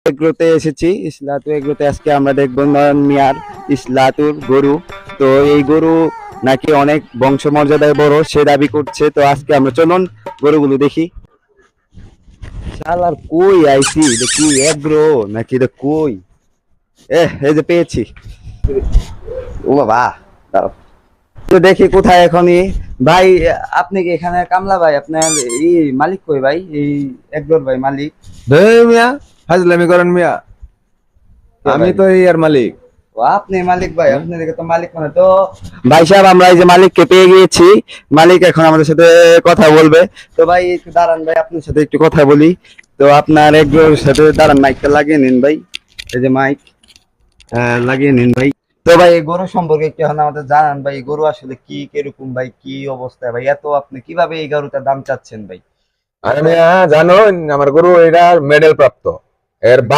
এগ্রোতে এসেছি। ইসলাতু এগ্রোতে আজকে আমরা দেখবো নয়ন মিয়ার ইসলাতুর গরু। তো এই গরু নাকি অনেক বংশমর্যাদায় বড়, সে দাবি করছে। তো আজকে আমরা চলুন গরুগুলো দেখি। শালার কই আইছি, এটা কি এগ্রো নাকি এটা কই? এই যে পেয়েছি। ও বাবা, দাঁড়াও। তো দেখি কোথায় এখনই। ভাই, আপনি কি এখানে কামলা ভাই? আপনার এই মালিক কই ভাই? এই এগ্রোর ভাই মালিক মিয়া ফাজলামি করেন মিয়া, কে আমি ভাই? তো এই আর মালিক। ও আপনি মালিক ভাই? আপনি দেখে তো মালিক মানে। তো ভাই সাহেব, আমরা এই যে মালিককে পেয়ে গিয়েছি। মালিক এখন আমাদের সাথে কথা বলবে। তো ভাই একটু দাঁড়ান ভাই, আপনার সাথে একটু কথা বলি। তো আপনার একজনের সাথে দাঁড়ান, মাইকটা লাগিয়ে নিন ভাই। এই যে মাইক লাগিয়ে নিন ভাই। তো ভাই এই গরু সম্পর্কে একটু এখন আমাদের জানান ভাই। এই গরু আসলে কি কিরকম ভাই, কি অবস্থায় ভাই? এত আপনি কিভাবে এই গরুটার দাম চাচ্ছেন ভাই? আরে মিয়া জানো, আমার গরু এটা মেডেল প্রাপ্ত। এর